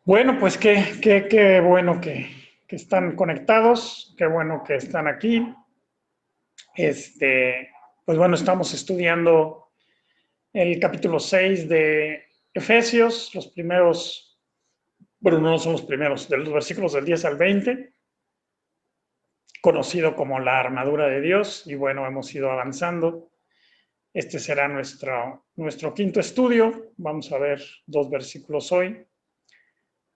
Bueno, pues qué bueno que están conectados, qué bueno que están aquí. Pues bueno, estamos estudiando el capítulo 6 de Efesios, los primeros, bueno, no son los primeros, de los versículos del 10 al 20, conocido como la armadura de Dios, y bueno, hemos ido avanzando. Este será nuestro quinto estudio. Vamos a ver 2 versículos hoy.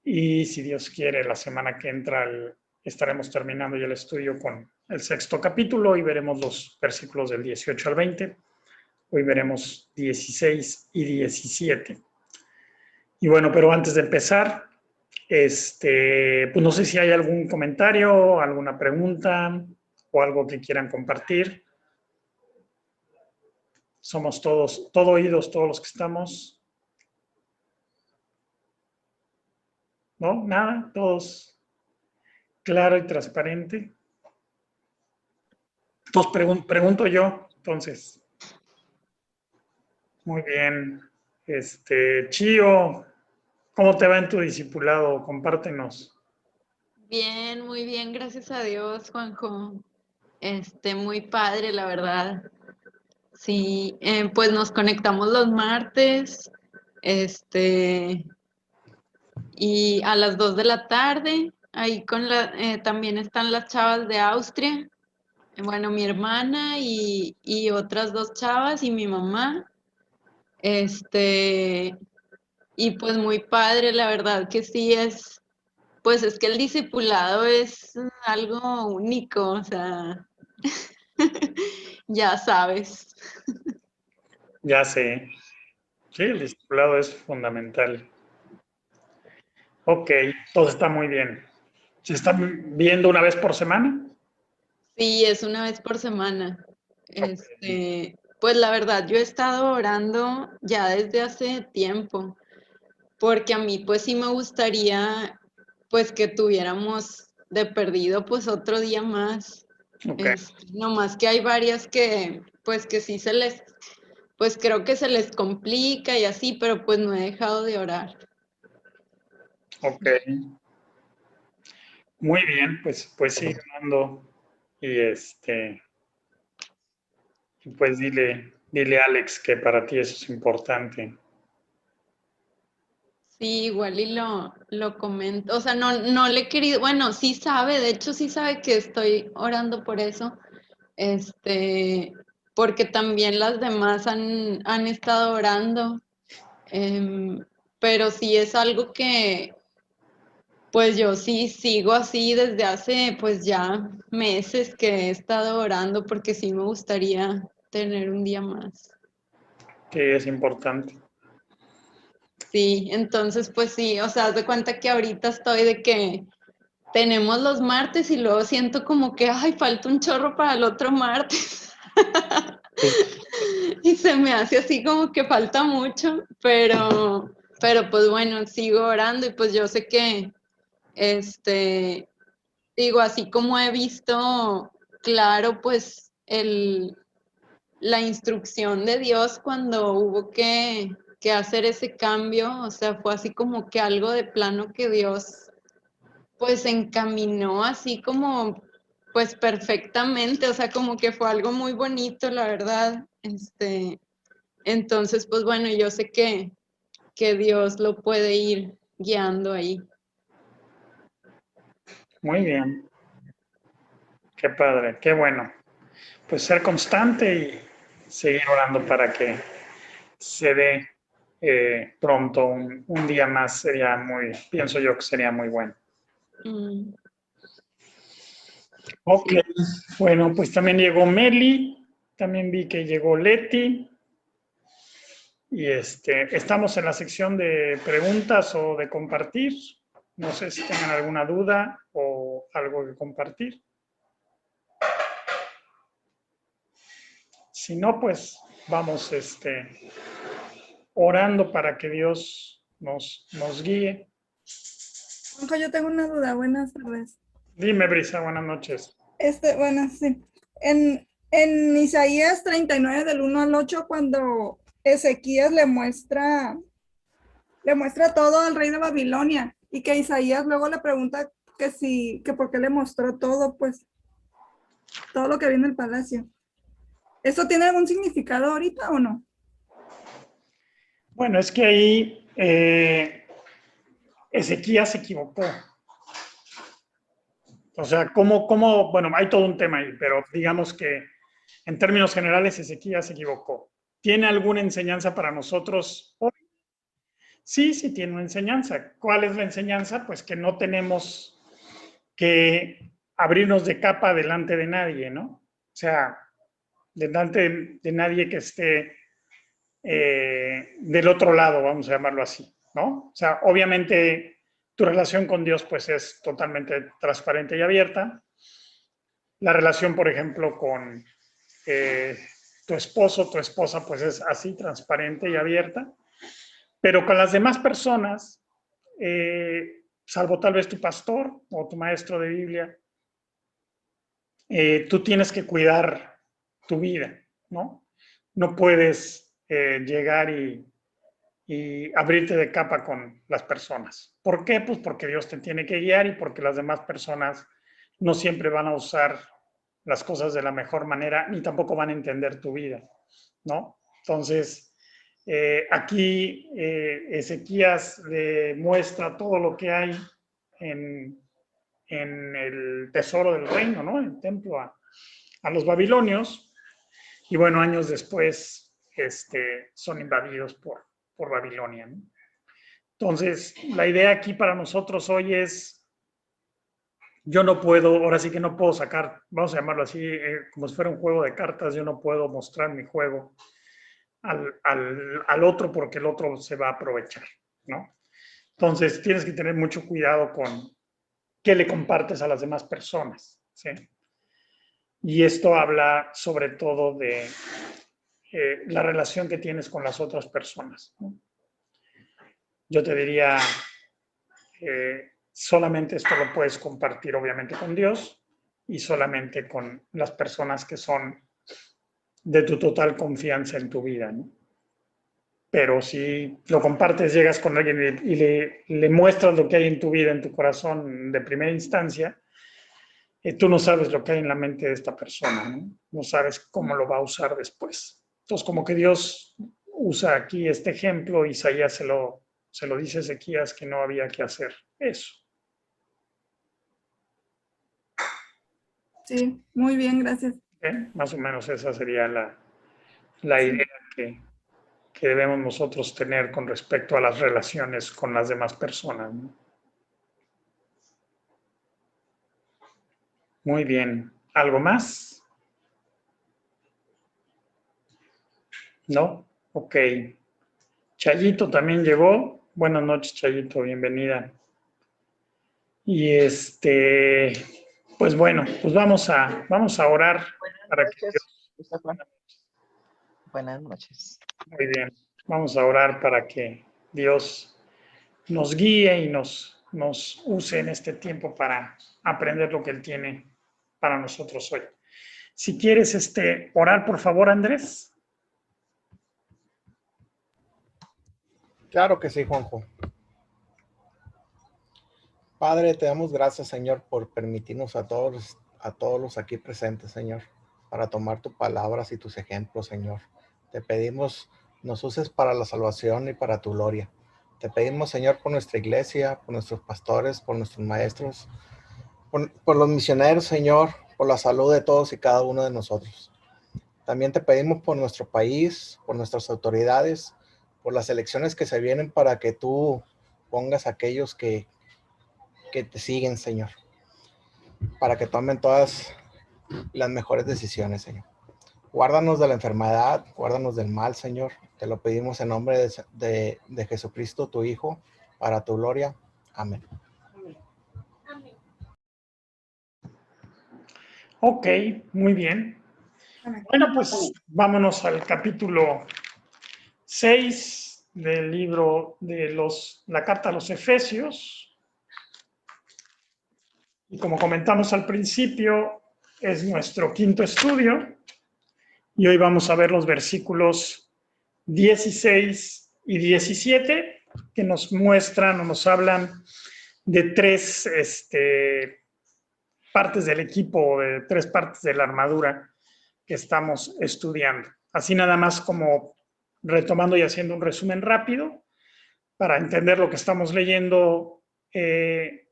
Y si Dios quiere, la semana que entra estaremos terminando ya el estudio con el sexto capítulo y veremos los versículos del 18 al 20. Hoy veremos 16 y 17. Y bueno, pero antes de empezar, pues no sé si hay algún comentario, alguna pregunta o algo que quieran compartir. Somos todo oídos, todos los que estamos. ¿No? Nada, todos claro y transparente. Entonces pregunto yo, entonces. Muy bien. Chío, ¿cómo te va en tu discipulado? Compártenos. Bien, muy bien, gracias a Dios, Juanjo. Muy padre, la verdad. Sí, pues nos conectamos los martes, y a las 2 de la tarde, ahí también están las chavas de Austria, bueno, mi hermana y otras 2 chavas y mi mamá, y pues muy padre, la verdad que sí pues es que el discipulado es algo único, o sea, ya sabes. Ya sé. Sí, el discipulado es fundamental. Ok, todo está muy bien. ¿Se están viendo una vez por semana? Sí, es una vez por semana. Ok, Pues la verdad, yo he estado orando ya desde hace tiempo, porque a mí pues sí me gustaría pues que tuviéramos de perdido pues otro día más. ok, No más que hay varias que pues que sí pues creo que se les complica y así, pero pues no he dejado de orar. ok. Muy bien, pues sigue orando y pues dile a Alex que para ti eso es importante. Sí, igual y lo comento, o sea, no le he querido, bueno, sí sabe, de hecho sí sabe que estoy orando por eso, este, porque también las demás han estado orando, em, pero sí es algo que, pues yo sí sigo así desde hace, pues ya meses que he estado orando, porque sí me gustaría tener un día más. Sí, es importante. Sí, entonces pues sí, o sea, haz de cuenta que ahorita estoy de que tenemos los martes y luego siento como que, ay, falta un chorro para el otro martes. Sí, Y se me hace así como que falta mucho, pero pues bueno, sigo orando y pues yo sé que, este, digo, así como he visto claro, pues la instrucción de Dios cuando hubo que hacer ese cambio, o sea, fue así como que algo de plano que Dios pues encaminó así como pues perfectamente, o sea, como que fue algo muy bonito, la verdad. Entonces, pues bueno, yo sé que Dios lo puede ir guiando ahí. muy bien. Qué padre, qué bueno. Pues ser constante y seguir orando para que se dé pronto un día más sería pienso yo que sería muy bueno. Mm, Ok, sí. bueno, pues también llegó Meli, también vi que llegó Leti y estamos en la sección de preguntas o de compartir. No sé si tengan alguna duda o algo que compartir. Si no, pues vamos orando para que Dios nos guíe. Juanjo, yo tengo una duda. Buenas tardes. Dime, Brisa, buenas noches. Bueno, sí. En Isaías 39 del 1 al 8, cuando Ezequías le muestra todo al rey de Babilonia, y que Isaías luego le pregunta que por qué le mostró todo, pues, todo lo que había en el palacio. ¿Eso tiene algún significado ahorita o no? Bueno, es que ahí Ezequías se equivocó. O sea, bueno, hay todo un tema ahí, pero digamos que en términos generales Ezequías se equivocó. ¿Tiene alguna enseñanza para nosotros hoy? Sí, sí tiene una enseñanza. ¿Cuál es la enseñanza? Pues que no tenemos que abrirnos de capa delante de nadie, ¿no? O sea, delante de nadie que esté del otro lado, vamos a llamarlo así, ¿no? O sea, obviamente tu relación con Dios pues es totalmente transparente y abierta. La relación, por ejemplo, con tu esposo, tu esposa, pues es así, transparente y abierta. Pero con las demás personas, salvo tal vez tu pastor o tu maestro de Biblia, tú tienes que cuidar tu vida, ¿no? No puedes llegar y abrirte de capa con las personas. ¿Por qué? Pues porque Dios te tiene que guiar y porque las demás personas no siempre van a usar las cosas de la mejor manera ni tampoco van a entender tu vida, ¿no? Entonces, aquí Ezequías muestra todo lo que hay en el tesoro del reino, ¿no? El templo a los babilonios. Y bueno, años después son invadidos por Babilonia, ¿no? Entonces, la idea aquí para nosotros hoy es, yo no puedo, ahora sí que no puedo sacar, vamos a llamarlo así, como si fuera un juego de cartas, yo no puedo mostrar mi juego al otro porque el otro se va a aprovechar, ¿no? Entonces, tienes que tener mucho cuidado con qué le compartes a las demás personas, ¿sí? Y esto habla sobre todo de la relación que tienes con las otras personas, ¿no? Yo te diría, solamente esto lo puedes compartir obviamente con Dios y solamente con las personas que son de tu total confianza en tu vida, ¿no? Pero si lo compartes, llegas con alguien y le muestras lo que hay en tu vida, en tu corazón de primera instancia, tú no sabes lo que hay en la mente de esta persona, ¿no? No sabes cómo lo va a usar después. Entonces, como que Dios usa aquí este ejemplo, Isaías se lo dice a Ezequías que no había que hacer eso. Sí, muy bien, gracias. Más o menos esa sería la idea que debemos nosotros tener con respecto a las relaciones con las demás personas, ¿no? Muy bien. ¿Algo más? ¿No? Ok. Chayito también llegó. Buenas noches, Chayito, bienvenida. Y pues bueno, pues vamos a orar para que Dios. Buenas noches. Muy bien. Vamos a orar para que Dios nos guíe y nos use en este tiempo para aprender lo que Él tiene para nosotros hoy. Si quieres orar, por favor, Andrés. Claro que sí, Juanjo. Padre, te damos gracias, Señor, por permitirnos a todos los aquí presentes, Señor, para tomar tus palabras y tus ejemplos, Señor. Te pedimos nos uses para la salvación y para tu gloria. Te pedimos, Señor, por nuestra iglesia, por nuestros pastores, por nuestros maestros, por los misioneros, Señor, por la salud de todos y cada uno de nosotros. También te pedimos por nuestro país, por nuestras autoridades, por las elecciones que se vienen, para que tú pongas a aquellos que te siguen, Señor, para que tomen todas las mejores decisiones, Señor. Guárdanos de la enfermedad, guárdanos del mal, Señor. Te lo pedimos en nombre de Jesucristo, tu Hijo, para tu gloria. Amén. Ok, muy bien. Bueno, pues vámonos al capítulo 6 del libro de la carta a los Efesios. Y como comentamos al principio, es nuestro quinto estudio. Y hoy vamos a ver los versículos 16 y 17, que nos muestran o nos hablan de tres partes del equipo, de tres partes de la armadura que estamos estudiando. Así nada más como retomando y haciendo un resumen rápido, para entender lo que estamos leyendo,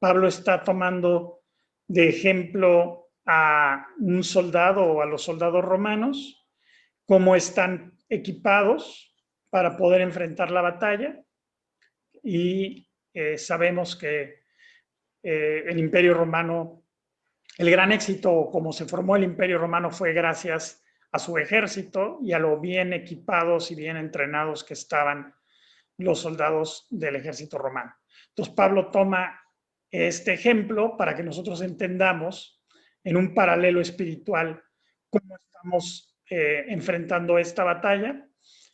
Pablo está tomando de ejemplo a un soldado o a los soldados romanos, cómo están equipados para poder enfrentar la batalla. Y sabemos que el Imperio Romano, el gran éxito como se formó el Imperio Romano fue gracias a su ejército y a lo bien equipados y bien entrenados que estaban los soldados del ejército romano. Entonces Pablo toma este ejemplo para que nosotros entendamos en un paralelo espiritual cómo estamos enfrentando esta batalla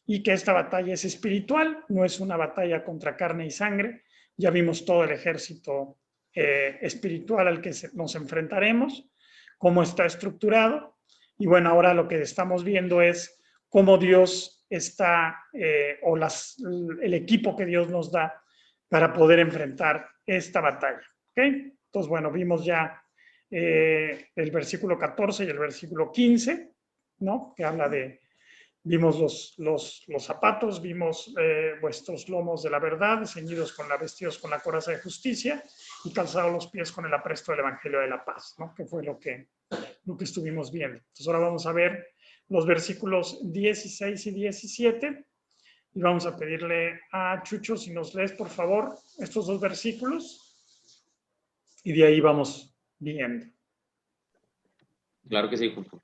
y que esta batalla es espiritual, no es una batalla contra carne y sangre. Ya vimos todo el ejército espiritual al que nos enfrentaremos, cómo está estructurado. Y bueno, ahora lo que estamos viendo es cómo Dios está, el equipo que Dios nos da para poder enfrentar esta batalla. ¿Okay? Entonces, bueno, vimos ya el versículo 14 y el versículo 15, ¿no? Que habla de, vimos los zapatos, vimos vuestros lomos de la verdad, ceñidos vestidos con la coraza de justicia y calzados los pies con el apresto del evangelio de la paz, ¿no? Que fue lo que estuvimos viendo. Entonces ahora vamos a ver los versículos 16 y 17 y vamos a pedirle a Chucho si nos lees por favor estos dos versículos y de ahí vamos viendo. Claro que sí, Juanjo.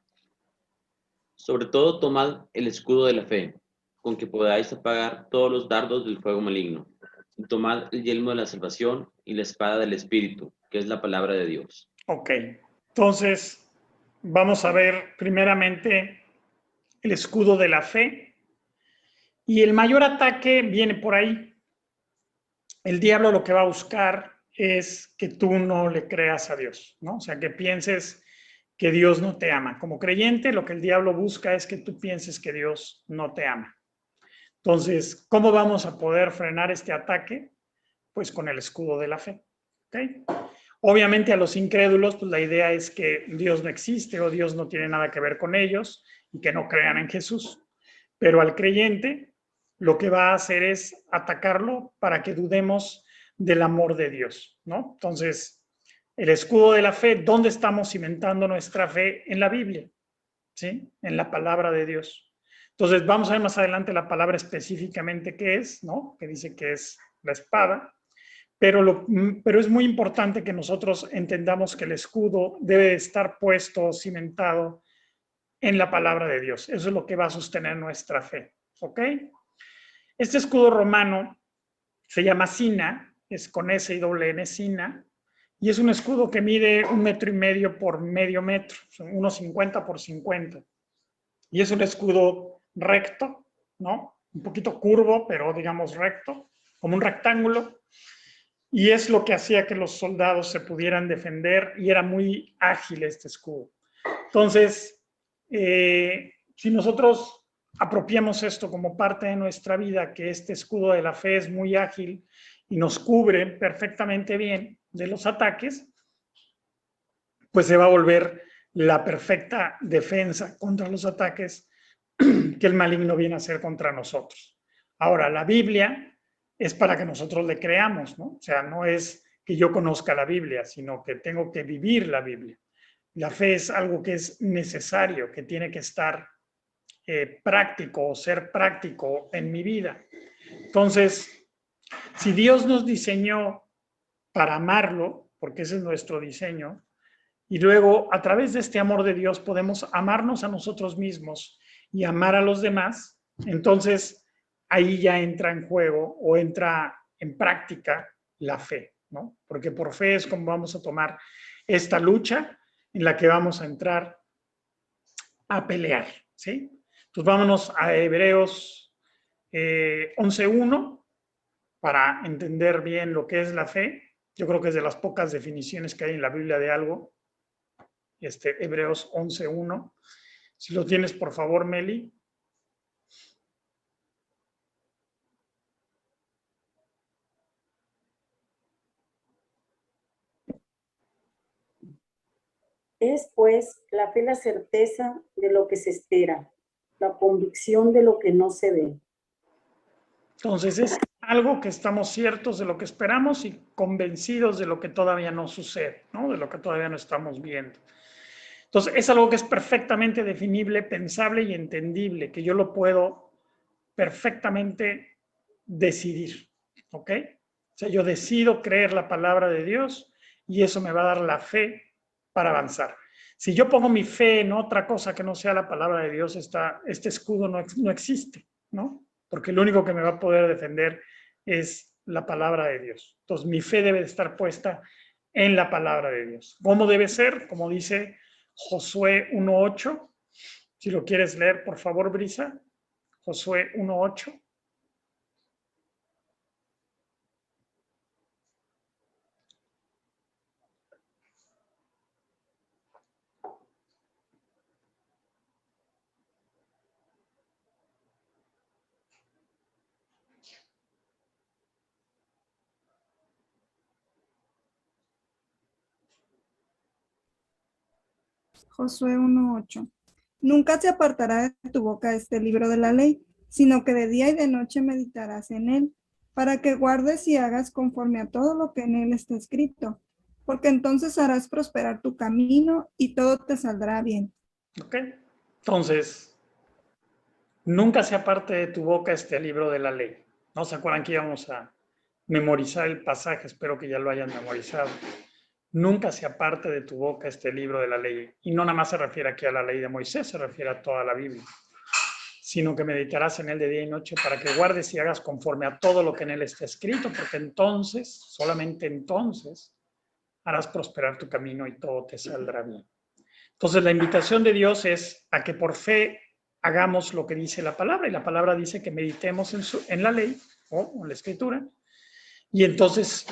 Sobre todo tomad el escudo de la fe, con que podáis apagar todos los dardos del fuego maligno. Y tomad el yelmo de la salvación y la espada del Espíritu, que es la palabra de Dios. Ok, entonces vamos a ver primeramente el escudo de la fe. Y el mayor ataque viene por ahí. El diablo lo que va a buscar es que tú no le creas a Dios, ¿no? O sea, que pienses que Dios no te ama. Como creyente, lo que el diablo busca es que tú pienses que Dios no te ama. Entonces, ¿cómo vamos a poder frenar este ataque? Pues con el escudo de la fe. ¿Okay? Obviamente a los incrédulos, pues la idea es que Dios no existe o Dios no tiene nada que ver con ellos y que no crean en Jesús. Pero al creyente, lo que va a hacer es atacarlo para que dudemos del amor de Dios, ¿no? Entonces, el escudo de la fe, ¿dónde estamos cimentando nuestra fe? En la Biblia, ¿sí? En la palabra de Dios. Entonces, vamos a ver más adelante la palabra específicamente qué es, ¿no? Que dice que es la espada. Pero es muy importante que nosotros entendamos que el escudo debe estar puesto, cimentado en la palabra de Dios. Eso es lo que va a sostener nuestra fe, ¿ok? Este escudo romano se llama Sina, es con S y doble N, Sina, y es un escudo que mide 1,5 metros por medio metro, son 1,50 por 50. Y es un escudo recto, ¿no? Un poquito curvo, pero digamos recto, como un rectángulo. Y es lo que hacía que los soldados se pudieran defender y era muy ágil este escudo. Entonces, si nosotros apropiamos esto como parte de nuestra vida, que este escudo de la fe es muy ágil y nos cubre perfectamente bien de los ataques, pues se va a volver la perfecta defensa contra los ataques que el maligno viene a hacer contra nosotros. Ahora, la Biblia es para que nosotros le creamos, ¿no? O sea, no es que yo conozca la Biblia, sino que tengo que vivir la Biblia. La fe es algo que es necesario, que tiene que estar práctico o ser práctico en mi vida. Entonces, si Dios nos diseñó para amarlo, porque ese es nuestro diseño, y luego a través de este amor de Dios podemos amarnos a nosotros mismos y amar a los demás, entonces ahí ya entra en juego o entra en práctica la fe, ¿no? Porque por fe es como vamos a tomar esta lucha en la que vamos a entrar a pelear, ¿sí? Entonces vámonos a Hebreos 11:1 para entender bien lo que es la fe. Yo creo que es de las pocas definiciones que hay en la Biblia de algo. Hebreos 11:1. Si lo tienes, por favor, Meli. Es, pues, la fe la certeza de lo que se espera, la convicción de lo que no se ve. Entonces es algo que estamos ciertos de lo que esperamos y convencidos de lo que todavía no sucede, ¿no? De lo que todavía no estamos viendo. Entonces es algo que es perfectamente definible, pensable y entendible, que yo lo puedo perfectamente decidir, ¿ok? O sea, yo decido creer la palabra de Dios y eso me va a dar la fe para avanzar. Si yo pongo mi fe en otra cosa que no sea la palabra de Dios, este escudo no existe, ¿no? Porque lo único que me va a poder defender es la palabra de Dios. Entonces, mi fe debe de estar puesta en la palabra de Dios. ¿Cómo debe ser? Como dice Josué 1:8. Si lo quieres leer, por favor, Brisa. Josué 1:8. Josué 1:8. Nunca se apartará de tu boca este libro de la ley, sino que de día y de noche meditarás en él, para que guardes y hagas conforme a todo lo que en él está escrito, porque entonces harás prosperar tu camino y todo te saldrá bien. ¿Ok? Entonces, nunca se aparte de tu boca este libro de la ley. ¿No se acuerdan que íbamos a memorizar el pasaje? Espero que ya lo hayan memorizado. Nunca se aparte de tu boca este libro de la ley. Y no nada más se refiere aquí a la ley de Moisés, se refiere a toda la Biblia. Sino que meditarás en él de día y noche para que guardes y hagas conforme a todo lo que en él está escrito, porque entonces, solamente entonces, harás prosperar tu camino y todo te saldrá bien. Entonces, la invitación de Dios es a que por fe hagamos lo que dice la palabra, y la palabra dice que meditemos en la ley o en la escritura, y entonces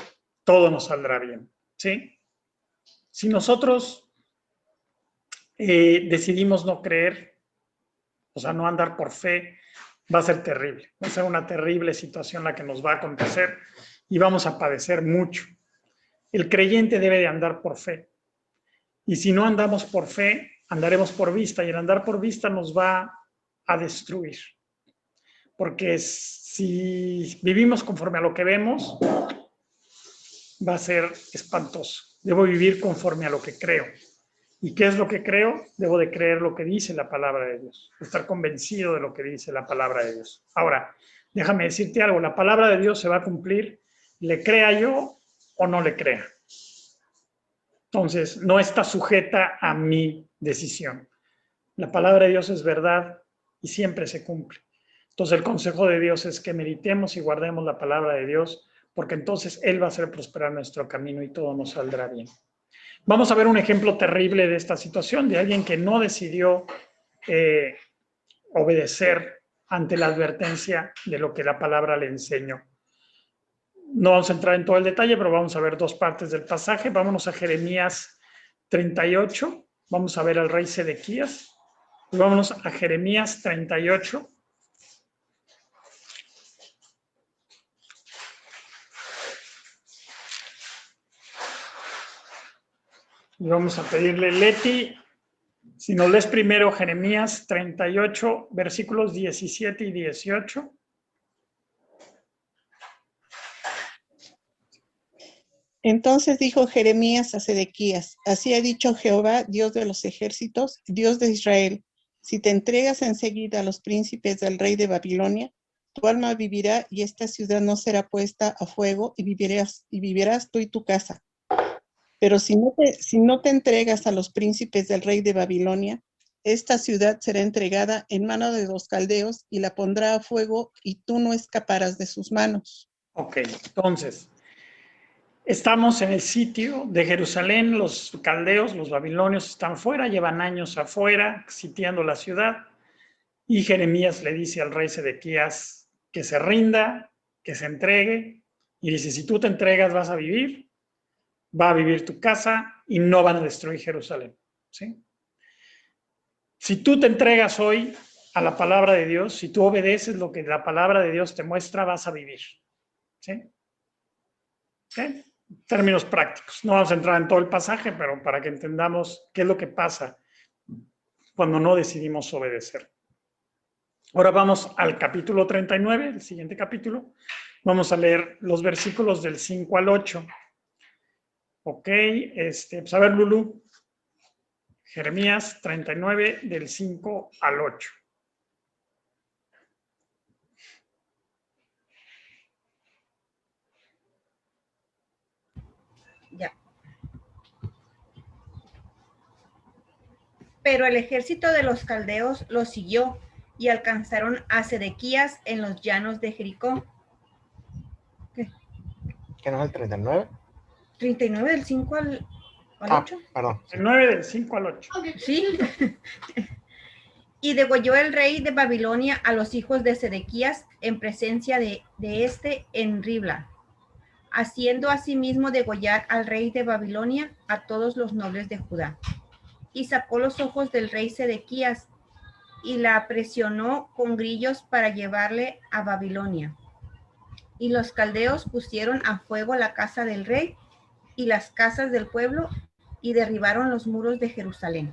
todo nos saldrá bien, ¿sí? Si nosotros decidimos no creer, o sea, no andar por fe, va a ser terrible. Va a ser una terrible situación la que nos va a acontecer y vamos a padecer mucho. El creyente debe de andar por fe. Y si no andamos por fe, andaremos por vista, y el andar por vista nos va a destruir. Porque si vivimos conforme a lo que vemos, va a ser espantoso. Debo vivir conforme a lo que creo. ¿Y qué es lo que creo? Debo de creer lo que dice la palabra de Dios, estar convencido de lo que dice la palabra de Dios. Ahora, déjame decirte algo, la palabra de Dios se va a cumplir, le crea yo o no le crea. Entonces, no está sujeta a mi decisión. La palabra de Dios es verdad y siempre se cumple. Entonces, el consejo de Dios es que meditemos y guardemos la palabra de Dios, porque entonces Él va a hacer prosperar nuestro camino y todo nos saldrá bien. Vamos a ver un ejemplo terrible de esta situación, de alguien que no decidió obedecer ante la advertencia de lo que la palabra le enseñó. No vamos a entrar en todo el detalle, pero vamos a ver dos partes del pasaje. Vámonos a Jeremías 38, vamos a ver al rey Sedequías. Y vámonos a Jeremías 38. Y vamos a pedirle, Leti, si nos lees primero Jeremías 38, versículos 17 y 18. Entonces dijo Jeremías a Sedequías: así ha dicho Jehová, Dios de los ejércitos, Dios de Israel: si te entregas enseguida a los príncipes del rey de Babilonia, tu alma vivirá y esta ciudad no será puesta a fuego y vivirás tú y tu casa. Pero si no te entregas a los príncipes del rey de Babilonia, esta ciudad será entregada en mano de los caldeos y la pondrá a fuego y tú no escaparás de sus manos. Ok, entonces, estamos en el sitio de Jerusalén, los caldeos, los babilonios están fuera, llevan años afuera, sitiando la ciudad, y Jeremías le dice al rey Sedequías que se rinda, que se entregue, y dice, si tú te entregas vas a vivir, va a vivir tu casa y no van a destruir Jerusalén, ¿sí? Si tú te entregas hoy a la palabra de Dios, si tú obedeces lo que la palabra de Dios te muestra, vas a vivir, ¿sí? ¿Okay? términos prácticos. No vamos a entrar en todo el pasaje, pero para que entendamos qué es lo que pasa cuando no decidimos obedecer. Ahora vamos al capítulo 39, el siguiente capítulo. Vamos a leer los versículos del 5 al 8. Ok, pues a ver, Lulu. Jeremías 39, del 5 al 8. Ya. Pero el ejército de los caldeos los siguió y alcanzaron a Sedequías en los llanos de Jericó. ¿Qué no es el 39? 39 del 5 al 8. Perdón. El 9 del 5 al 8. Sí. Y degolló el rey de Babilonia a los hijos de Sedequías en presencia de este en Ribla, haciendo asimismo degollar al rey de Babilonia a todos los nobles de Judá. Y sacó los ojos del rey Sedequías y la aprisionó con grillos para llevarle a Babilonia. Y los caldeos pusieron a fuego la casa del rey y las casas del pueblo y derribaron los muros de Jerusalén.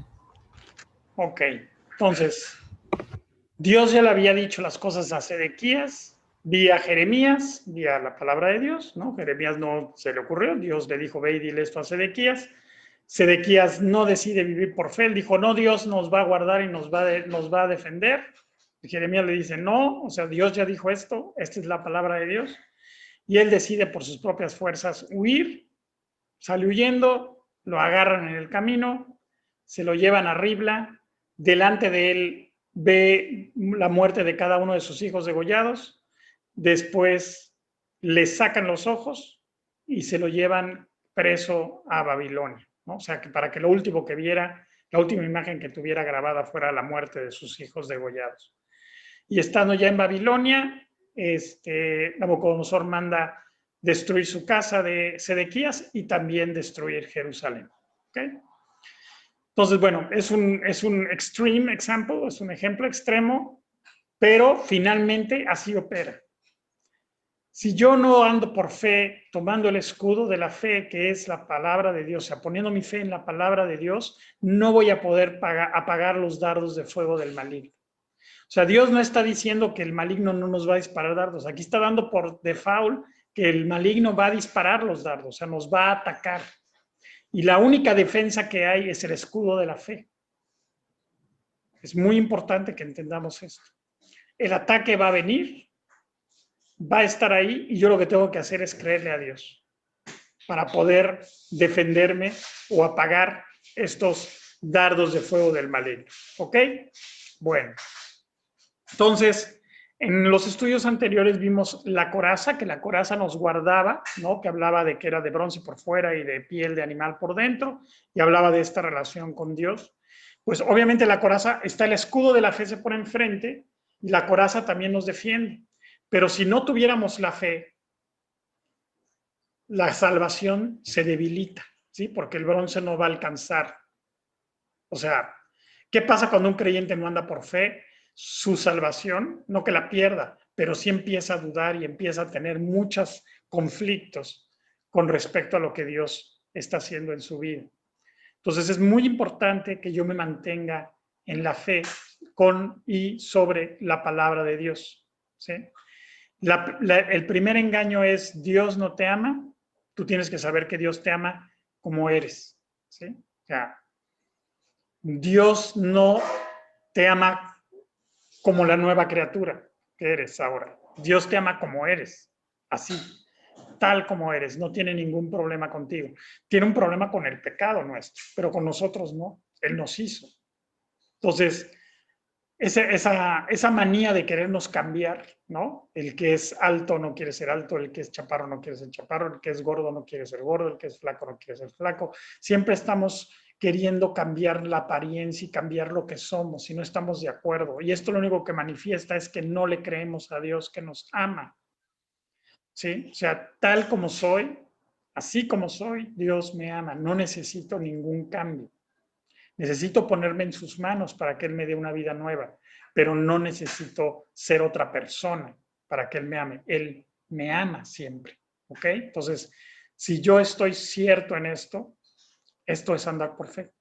Ok, entonces, Dios ya le había dicho las cosas a Sedequías, vía Jeremías, vía la palabra de Dios, ¿no? Jeremías no se le ocurrió, Dios le dijo, ve y dile esto a Sedequías. Sedequías no decide vivir por fe, él dijo, no, Dios nos va a guardar y nos va a defender. Y Jeremías le dice, no, o sea, Dios ya dijo esto, esta es la palabra de Dios. Y él decide por sus propias fuerzas huir, sale huyendo, lo agarran en el camino, se lo llevan a Ribla, delante de él ve la muerte de cada uno de sus hijos degollados, después le sacan los ojos y se lo llevan preso a Babilonia, ¿no? O sea, que para que lo último que viera, la última imagen que tuviera grabada fuera la muerte de sus hijos degollados. Y estando ya en Babilonia, Nabucodonosor manda destruir su casa de Sedequías y también destruir Jerusalén. ¿Okay? Entonces, bueno, es un extreme example, es un ejemplo extremo, pero finalmente así opera. Si yo no ando por fe, tomando el escudo de la fe, que es la palabra de Dios, o sea, poniendo mi fe en la palabra de Dios, no voy a poder apagar los dardos de fuego del maligno. O sea, Dios no está diciendo que el maligno no nos va a disparar dardos. Aquí está dando por default que el maligno va a disparar los dardos, o sea, nos va a atacar. Y la única defensa que hay es el escudo de la fe. Es muy importante que entendamos esto. El ataque va a venir, va a estar ahí, y yo lo que tengo que hacer es creerle a Dios para poder defenderme o apagar estos dardos de fuego del maligno. ¿Ok? Bueno. Entonces, en los estudios anteriores vimos la coraza, que la coraza nos guardaba, ¿no? Que hablaba de que era de bronce por fuera y de piel de animal por dentro, y hablaba de esta relación con Dios. Pues obviamente la coraza, está el escudo de la fe se pone enfrente, y la coraza también nos defiende. Pero si no tuviéramos la fe, la salvación se debilita, ¿sí? Porque el bronce no va a alcanzar. O sea, ¿qué pasa cuando un creyente no anda por fe? Su salvación, no que la pierda, pero sí empieza a dudar y empieza a tener muchos conflictos con respecto a lo que Dios está haciendo en su vida. Entonces es muy importante que yo me mantenga en la fe con y sobre la palabra de Dios, ¿sí? El primer engaño es Dios no te ama. Tú tienes que saber que Dios te ama como eres, ¿sí? O sea, Dios no te ama como la nueva criatura que eres ahora. Dios te ama como eres, así, tal como eres, no tiene ningún problema contigo. Tiene un problema con el pecado nuestro, pero con nosotros no, Él nos hizo. Entonces, esa manía de querernos cambiar, ¿no? El que es alto no quiere ser alto, el que es chaparro no quiere ser chaparro, el que es gordo no quiere ser gordo, el que es flaco no quiere ser flaco. Siempre estamos queriendo cambiar la apariencia y cambiar lo que somos y no estamos de acuerdo. Y esto lo único que manifiesta es que no le creemos a Dios que nos ama. ¿Sí? O sea, tal como soy, así como soy, Dios me ama. No necesito ningún cambio. Necesito ponerme en sus manos para que Él me dé una vida nueva, pero no necesito ser otra persona para que Él me ame. Él me ama siempre. ¿Ok? Entonces, Si yo estoy cierto en esto, esto es andar por fe.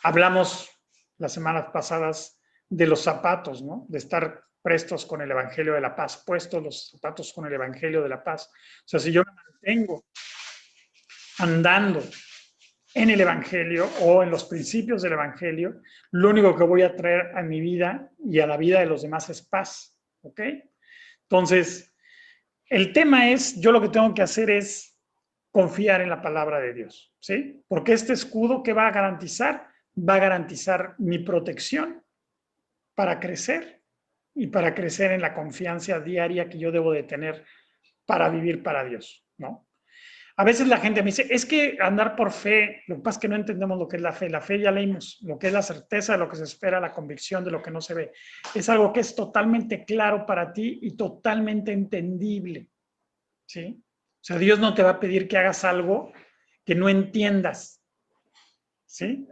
Hablamos las semanas pasadas de los zapatos, ¿no? De estar prestos con el Evangelio de la Paz, puestos los zapatos con el Evangelio de la Paz. O sea, si yo me mantengo andando en el Evangelio o en los principios del Evangelio, lo único que voy a traer a mi vida y a la vida de los demás es paz, ¿ok? Entonces, el tema es, yo lo que tengo que hacer es confiar en la palabra de Dios, ¿sí? Porque este escudo, ¿qué va a garantizar? Va a garantizar mi protección para crecer y para crecer en la confianza diaria que yo debo de tener para vivir para Dios, ¿no? A veces la gente me dice, es que andar por fe, lo que pasa es que no entendemos lo que es la fe. La fe ya leímos, lo que es la certeza de lo que se espera, la convicción de lo que no se ve. Es algo que es totalmente claro para ti y totalmente entendible, ¿sí? O sea, Dios no te va a pedir que hagas algo que no entiendas, ¿sí?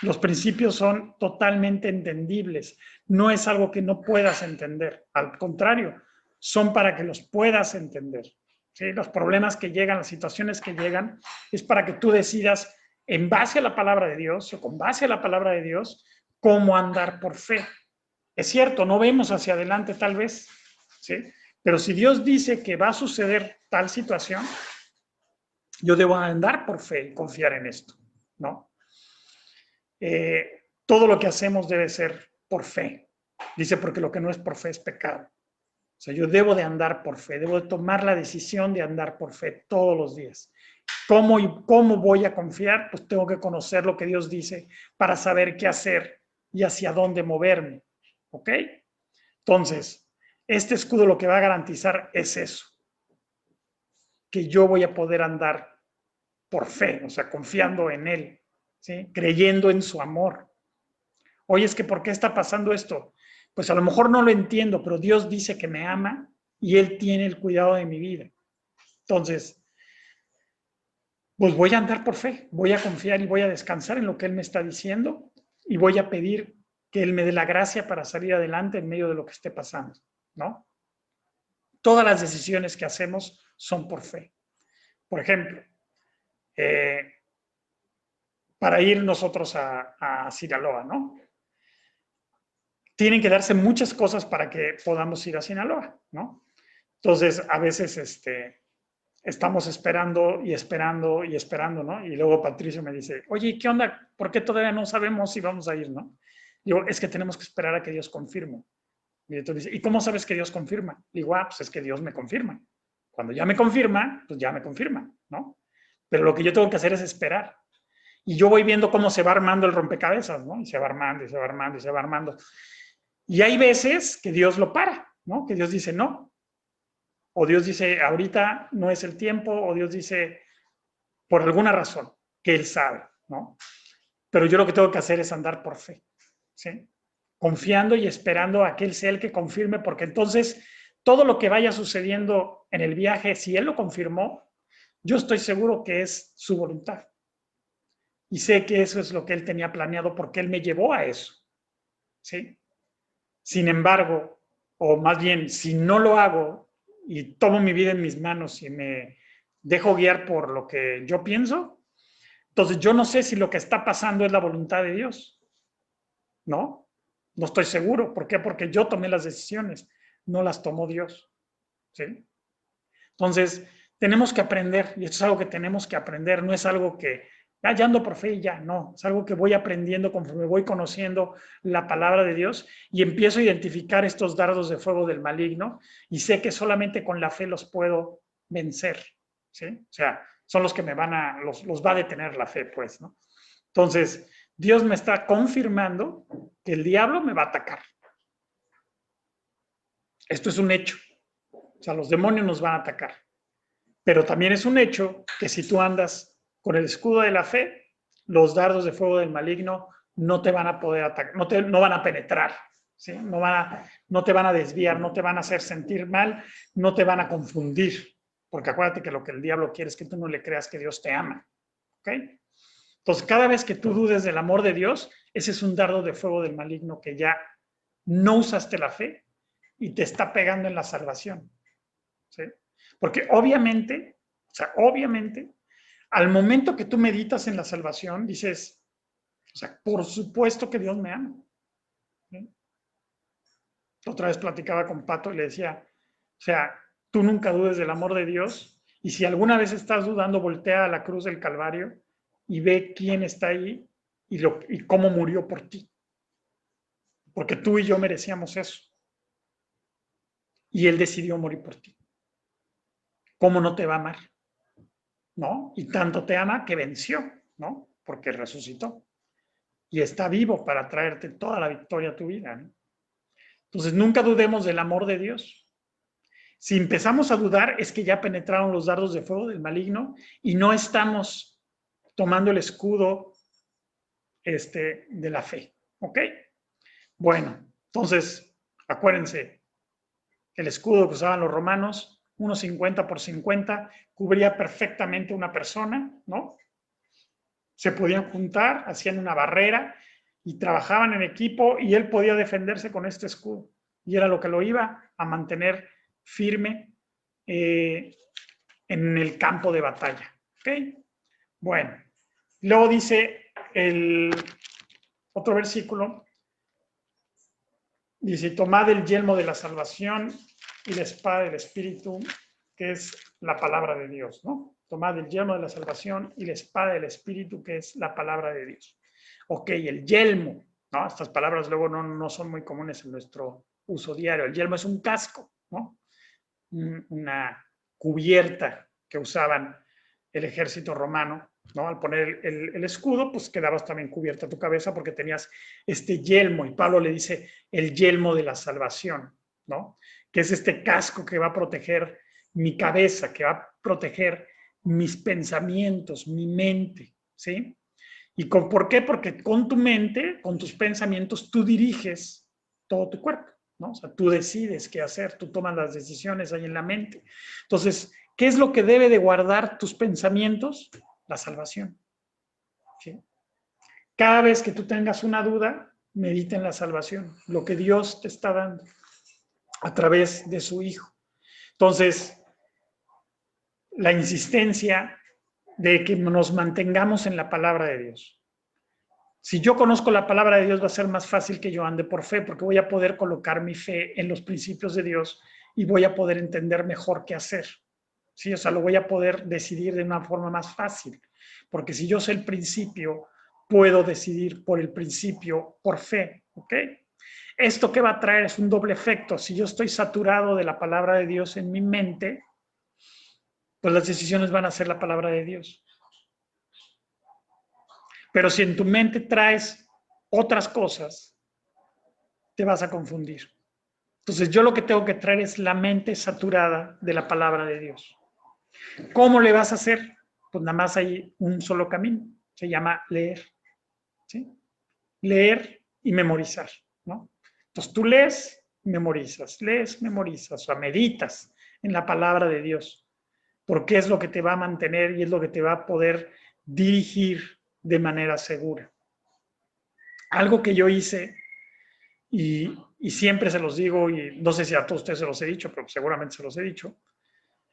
Los principios son totalmente entendibles. No es algo que no puedas entender. Al contrario, son para que los puedas entender. ¿Sí? Los problemas que llegan, las situaciones que llegan, es para que tú decidas, en base a la palabra de Dios o con base a la palabra de Dios, cómo andar por fe. Es cierto, no vemos hacia adelante tal vez, ¿sí? Pero si Dios dice que va a suceder tal situación, yo debo andar por fe y confiar en esto, ¿no? Todo lo que hacemos debe ser por fe. Dice, porque lo que no es por fe es pecado. O sea, yo debo de andar por fe, debo de tomar la decisión de andar por fe todos los días. ¿Cómo voy a confiar? Pues tengo que conocer lo que Dios dice para saber qué hacer y hacia dónde moverme. ¿Ok? Entonces, este escudo lo que va a garantizar es eso. Que yo voy a poder andar por fe, o sea, confiando en Él, ¿sí? Creyendo en su amor. Oye, es que ¿por qué está pasando esto? Pues a lo mejor no lo entiendo, pero Dios dice que me ama y Él tiene el cuidado de mi vida. Entonces, pues voy a andar por fe, voy a confiar y voy a descansar en lo que Él me está diciendo y voy a pedir que Él me dé la gracia para salir adelante en medio de lo que esté pasando, ¿no? Todas las decisiones que hacemos son por fe. Por ejemplo, para ir nosotros a Sinaloa, ¿no? Tienen que darse muchas cosas para que podamos ir a Sinaloa, ¿no? Entonces, a veces estamos esperando y esperando y esperando, ¿no? Y luego Patricio me dice, oye, ¿qué onda? ¿Por qué todavía no sabemos si vamos a ir, no? Digo, es que tenemos que esperar a que Dios confirme. Y entonces dice, ¿y cómo sabes que Dios confirma? Digo, pues es que Dios me confirma. Cuando ya me confirma, pues ya me confirma, ¿no? Pero lo que yo tengo que hacer es esperar. Y yo voy viendo cómo se va armando el rompecabezas, ¿no? Y se va armando, y se va armando, y se va armando. Y hay veces que Dios lo para, ¿no? Que Dios dice no. O Dios dice, ahorita no es el tiempo, o Dios dice, por alguna razón, que Él sabe, ¿no? Pero yo lo que tengo que hacer es andar por fe, ¿sí? Confiando y esperando a que Él sea el que confirme, porque entonces todo lo que vaya sucediendo en el viaje, si Él lo confirmó, yo estoy seguro que es su voluntad. Y sé que eso es lo que Él tenía planeado porque Él me llevó a eso, ¿sí? Sin embargo, o más bien, si no lo hago y tomo mi vida en mis manos y me dejo guiar por lo que yo pienso, entonces yo no sé si lo que está pasando es la voluntad de Dios, ¿no? No estoy seguro. ¿Por qué? Porque yo tomé las decisiones, no las tomó Dios, ¿sí? Entonces, tenemos que aprender, y esto es algo que tenemos que aprender, no es algo que ya ando por fe y ya, no, es algo que voy aprendiendo conforme voy conociendo la palabra de Dios y empiezo a identificar estos dardos de fuego del maligno y sé que solamente con la fe los puedo vencer, ¿sí? O sea, son los que me van a, los va a detener la fe, pues, ¿no? Entonces, Dios me está confirmando que el diablo me va a atacar. Esto es un hecho. O sea, los demonios nos van a atacar. Pero también es un hecho que si tú andas con el escudo de la fe, los dardos de fuego del maligno no te van a poder atacar, no van a penetrar, ¿sí? No te van a desviar, no te van a hacer sentir mal, no te van a confundir, porque acuérdate que lo que el diablo quiere es que tú no le creas que Dios te ama, ¿ok? Entonces, cada vez que tú dudes del amor de Dios, ese es un dardo de fuego del maligno que ya no usaste la fe y te está pegando en la salvación, ¿sí? Porque obviamente sea, obviamente, al momento que tú meditas en la salvación, dices, o sea, por supuesto que Dios me ama. ¿Sí? Otra vez platicaba con Pato y le decía, o sea, tú nunca dudes del amor de Dios, y si alguna vez estás dudando, voltea a la cruz del Calvario y ve quién está ahí y cómo murió por ti. Porque tú y yo merecíamos eso. Y Él decidió morir por ti. ¿Cómo no te va a amar? ¿No? Y tanto te ama que venció, ¿no? Porque resucitó. Y está vivo para traerte toda la victoria a tu vida, ¿no? Entonces, nunca dudemos del amor de Dios. Si empezamos a dudar, es que ya penetraron los dardos de fuego del maligno y no estamos tomando el escudo de la fe. ¿Ok? Bueno, entonces, acuérdense, el escudo que usaban los romanos, 1,50 por 50, cubría perfectamente una persona, ¿no? Se podían juntar, hacían una barrera y trabajaban en equipo y él podía defenderse con este escudo. Y era lo que lo iba a mantener firme en el campo de batalla. ¿Ok? Bueno, luego dice el otro versículo, dice, tomad el yelmo de la salvación y la espada del Espíritu, que es la palabra de Dios, ¿no? Tomad el yelmo de la salvación y la espada del Espíritu, que es la palabra de Dios. Ok, el yelmo, ¿no? Estas palabras luego no son muy comunes en nuestro uso diario. El yelmo es un casco, ¿no? Una cubierta que usaban el ejército romano, ¿no? Al poner el escudo, pues quedabas también cubierta tu cabeza porque tenías este yelmo, y Pablo le dice el yelmo de la salvación, ¿no? Que es este casco que va a proteger mi cabeza, que va a proteger mis pensamientos, mi mente, ¿sí? ¿Y por qué? Porque con tu mente, con tus pensamientos, tú diriges todo tu cuerpo, ¿no? O sea, tú decides qué hacer, tú tomas las decisiones ahí en la mente. Entonces, ¿qué es lo que debe de guardar tus pensamientos? La salvación. ¿Sí? Cada vez que tú tengas una duda, medita en la salvación, lo que Dios te está dando a través de su Hijo. Entonces, la insistencia de que nos mantengamos en la palabra de Dios. Si yo conozco la palabra de Dios, va a ser más fácil que yo ande por fe, porque voy a poder colocar mi fe en los principios de Dios y voy a poder entender mejor qué hacer. ¿Sí? O sea, lo voy a poder decidir de una forma más fácil, porque si yo sé el principio, puedo decidir por el principio, por fe, ¿ok? ¿Esto qué va a traer? Es un doble efecto. Si yo estoy saturado de la palabra de Dios en mi mente, pues las decisiones van a ser la palabra de Dios. Pero si en tu mente traes otras cosas, te vas a confundir. Entonces yo lo que tengo que traer es la mente saturada de la palabra de Dios. ¿Cómo le vas a hacer? Pues nada más hay un solo camino. Se llama leer. ¿Sí? Leer y memorizar, ¿no? Entonces tú lees, memorizas, o sea, meditas en la palabra de Dios, porque es lo que te va a mantener y es lo que te va a poder dirigir de manera segura. Algo que yo hice y siempre se los digo, y no sé si a todos ustedes se los he dicho, pero seguramente se los he dicho,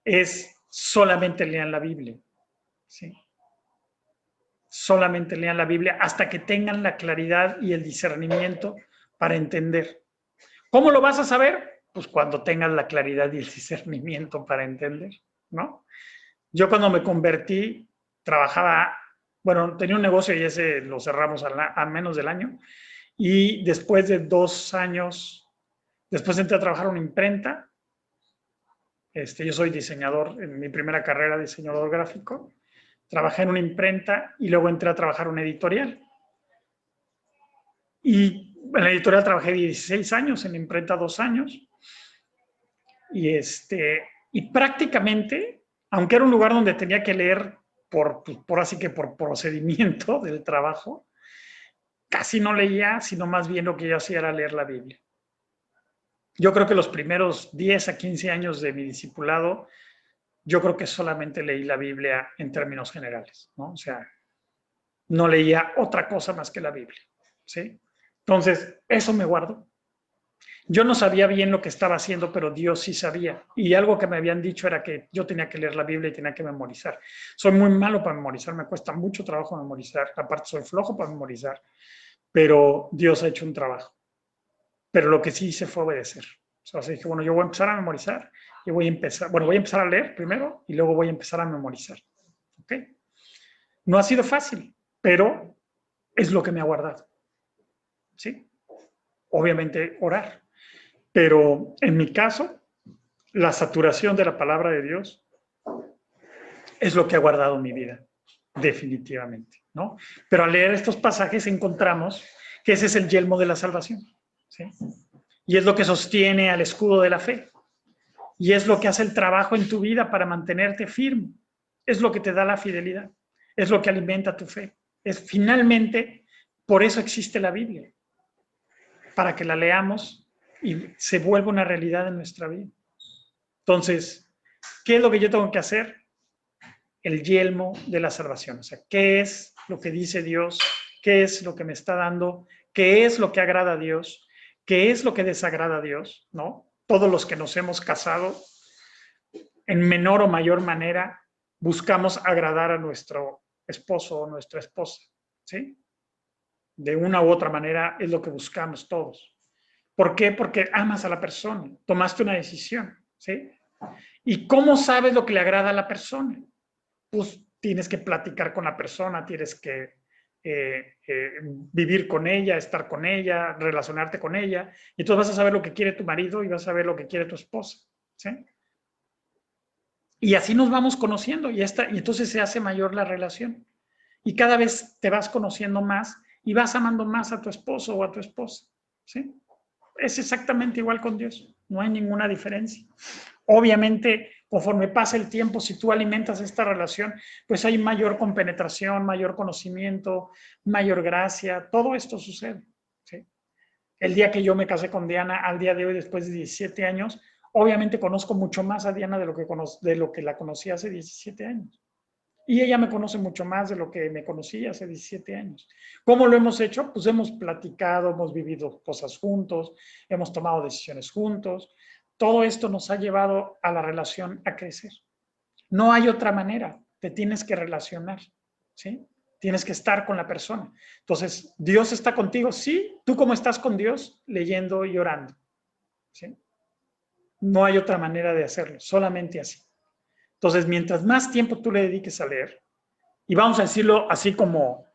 es solamente lean la Biblia. ¿Sí? Solamente lean la Biblia hasta que tengan la claridad y el discernimiento para entender. ¿Cómo lo vas a saber? Pues cuando tengas la claridad y el discernimiento para entender, ¿no? Yo cuando me convertí, trabajaba, bueno, tenía un negocio y ese lo cerramos a menos del año, y después de 2 años, después entré a trabajar en una imprenta. Yo soy diseñador, en mi primera carrera diseñador gráfico. Trabajé en una imprenta y luego entré a trabajar en una editorial. Y en la editorial trabajé 16 años, en la imprenta 2 años. Y prácticamente, aunque era un lugar donde tenía que leer por procedimiento del trabajo, casi no leía, sino más bien lo que yo hacía era leer la Biblia. Yo creo que los primeros 10 a 15 años de mi discipulado, yo creo que solamente leí la Biblia en términos generales, ¿no? O sea, no leía otra cosa más que la Biblia, ¿sí? Entonces, eso me guardo. Yo no sabía bien lo que estaba haciendo, pero Dios sí sabía. Y algo que me habían dicho era que yo tenía que leer la Biblia y tenía que memorizar. Soy muy malo para memorizar, me cuesta mucho trabajo memorizar. Aparte, soy flojo para memorizar. Pero Dios ha hecho un trabajo. Pero lo que sí hice fue obedecer. O sea, así dije, bueno, yo voy a empezar a memorizar y voy a empezar a leer primero y luego voy a empezar a memorizar. ¿Ok? No ha sido fácil, pero es lo que me ha guardado. ¿Sí? Obviamente orar. Pero en mi caso, la saturación de la palabra de Dios es lo que ha guardado mi vida, definitivamente, ¿no? Pero al leer estos pasajes encontramos que ese es el yelmo de la salvación, ¿sí? Y es lo que sostiene al escudo de la fe. Y es lo que hace el trabajo en tu vida para mantenerte firme. Es lo que te da la fidelidad. Es lo que alimenta tu fe. Es finalmente, por eso existe la Biblia. Para que la leamos y se vuelva una realidad en nuestra vida. Entonces, ¿qué es lo que yo tengo que hacer? El yelmo de la salvación. O sea, ¿qué es lo que dice Dios? ¿Qué es lo que me está dando? ¿Qué es lo que agrada a Dios? ¿Qué es lo que desagrada a Dios? ¿No? Todos los que nos hemos casado, en menor o mayor manera, buscamos agradar a nuestro esposo o nuestra esposa. ¿Sí? De una u otra manera es lo que buscamos todos. ¿Por qué? Porque amas a la persona, tomaste una decisión, ¿sí? ¿Y cómo sabes lo que le agrada a la persona? Pues tienes que platicar con la persona, tienes que vivir con ella, estar con ella, relacionarte con ella, y entonces vas a saber lo que quiere tu marido y vas a saber lo que quiere tu esposa, ¿sí? Y así nos vamos conociendo y entonces se hace mayor la relación. Y cada vez te vas conociendo más y vas amando más a tu esposo o a tu esposa, ¿sí? Es exactamente igual con Dios, no hay ninguna diferencia. Obviamente, conforme pasa el tiempo, si tú alimentas esta relación, pues hay mayor compenetración, mayor conocimiento, mayor gracia, todo esto sucede, ¿sí? El día que yo me casé con Diana, al día de hoy, después de 17 años, obviamente conozco mucho más a Diana de lo que la conocí hace 17 años. Y ella me conoce mucho más de lo que me conocí hace 17 años. ¿Cómo lo hemos hecho? Pues hemos platicado, hemos vivido cosas juntos, hemos tomado decisiones juntos. Todo esto nos ha llevado a la relación a crecer. No hay otra manera, te tienes que relacionar, ¿sí? Tienes que estar con la persona. Entonces, ¿Dios está contigo? Sí. ¿Tú cómo estás con Dios? Leyendo y orando, ¿sí? No hay otra manera de hacerlo, solamente así. Entonces, mientras más tiempo tú le dediques a leer, y vamos a decirlo así como,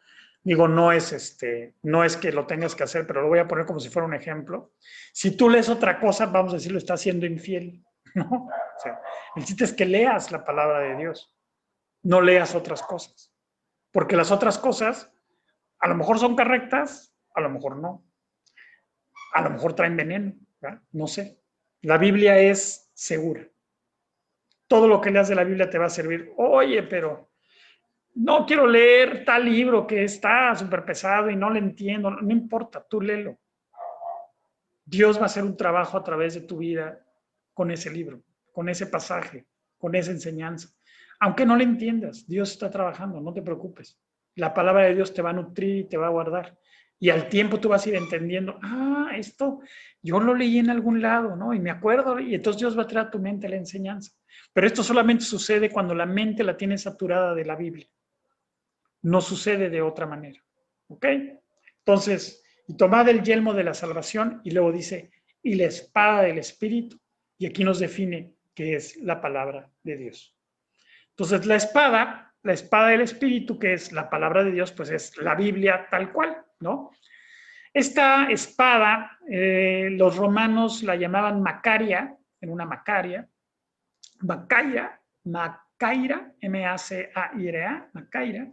digo, no es que lo tengas que hacer, pero lo voy a poner como si fuera un ejemplo. Si tú lees otra cosa, vamos a decirlo, estás siendo infiel, ¿no? O sea, el chiste es que leas la palabra de Dios, no leas otras cosas, porque las otras cosas a lo mejor son correctas, a lo mejor no, a lo mejor traen veneno, ¿verdad? No sé. La Biblia es segura. Todo lo que leas de la Biblia te va a servir. Oye, pero no quiero leer tal libro que está súper pesado y no lo entiendo. No importa, tú léelo. Dios va a hacer un trabajo a través de tu vida con ese libro, con ese pasaje, con esa enseñanza. Aunque no le entiendas, Dios está trabajando, no te preocupes. La palabra de Dios te va a nutrir y te va a guardar. Y al tiempo tú vas a ir entendiendo, esto yo lo leí en algún lado, ¿no? Y me acuerdo, y entonces Dios va a traer a tu mente la enseñanza. Pero esto solamente sucede cuando la mente la tiene saturada de la Biblia. No sucede de otra manera, ¿ok? Entonces, y tomad el yelmo de la salvación, y luego dice, y la espada del Espíritu, y aquí nos define qué es la palabra de Dios. Entonces, la espada del Espíritu, que es la palabra de Dios, pues es la Biblia tal cual, ¿no? Esta espada, los romanos la llamaban Macaria, en una Macaria, Macaira, M-A-C-A-I-R-A, Macaira,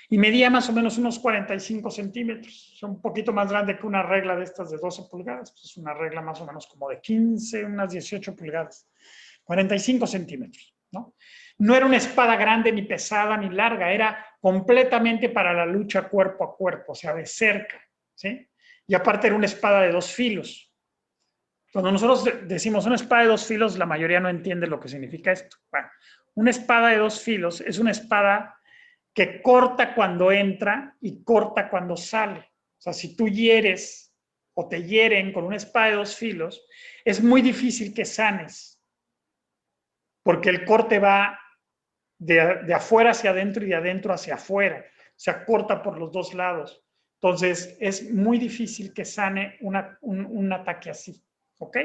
y medía más o menos unos 45 centímetros, es un poquito más grande que una regla de estas de 12 pulgadas, pues es una regla más o menos como de 15, unas 18 pulgadas, 45 centímetros, ¿no? No era una espada grande, ni pesada, ni larga, era completamente para la lucha cuerpo a cuerpo, o sea, de cerca, ¿sí? Y aparte era una espada de 2 filos. Cuando nosotros decimos una espada de 2 filos, la mayoría no entiende lo que significa esto. Bueno, una espada de 2 filos es una espada que corta cuando entra y corta cuando sale. O sea, si tú hieres o te hieren con una espada de dos filos, es muy difícil que sanes, porque el corte va de afuera hacia adentro y de adentro hacia afuera, o sea, corta por los dos lados. Entonces, es muy difícil que sane un ataque así, ¿ok?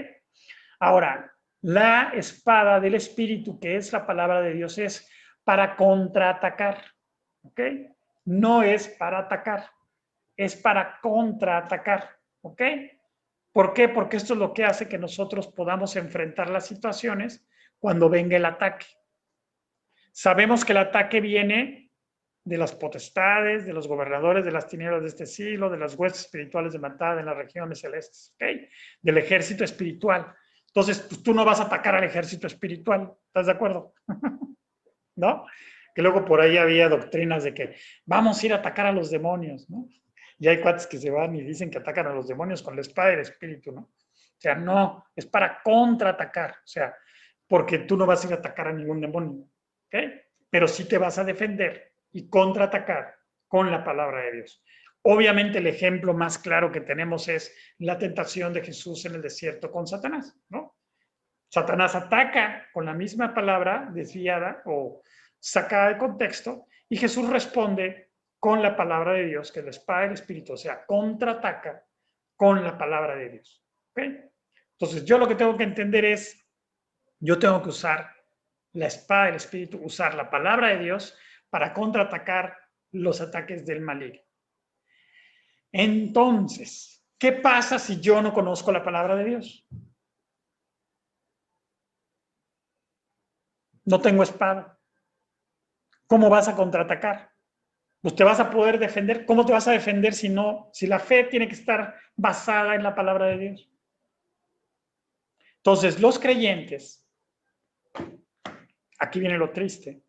Ahora, la espada del Espíritu, que es la palabra de Dios, es para contraatacar, ¿ok? No es para atacar, es para contraatacar, ¿ok? ¿Por qué? Porque esto es lo que hace que nosotros podamos enfrentar las situaciones cuando venga el ataque. Sabemos que el ataque viene de las potestades, de los gobernadores de las tinieblas de este siglo, de las huestes espirituales de maldad en las regiones celestes, ¿ok? Del ejército espiritual. Entonces, pues, tú no vas a atacar al ejército espiritual, ¿estás de acuerdo? ¿No? Que luego por ahí había doctrinas de que vamos a ir a atacar a los demonios, ¿no? Y hay cuates que se van y dicen que atacan a los demonios con la espada del espíritu, ¿no? O sea, no, es para contraatacar, o sea, porque tú no vas a ir a atacar a ningún demonio, ¿ok? Pero sí te vas a defender y contraatacar con la palabra de Dios. Obviamente el ejemplo más claro que tenemos es la tentación de Jesús en el desierto con Satanás, ¿no? Satanás ataca con la misma palabra desviada o sacada de contexto y Jesús responde con la palabra de Dios, que es la espada del Espíritu, o sea, contraataca con la palabra de Dios. ¿Ok? Entonces yo lo que tengo que entender es, yo tengo que usar la espada del Espíritu, usar la palabra de Dios para contraatacar los ataques del maligno. Entonces, ¿qué pasa si yo no conozco la palabra de Dios? No tengo espada. ¿Cómo vas a contraatacar? Pues te vas a poder defender. ¿Cómo te vas a defender si la fe tiene que estar basada en la palabra de Dios? Entonces, los creyentes, aquí viene lo triste,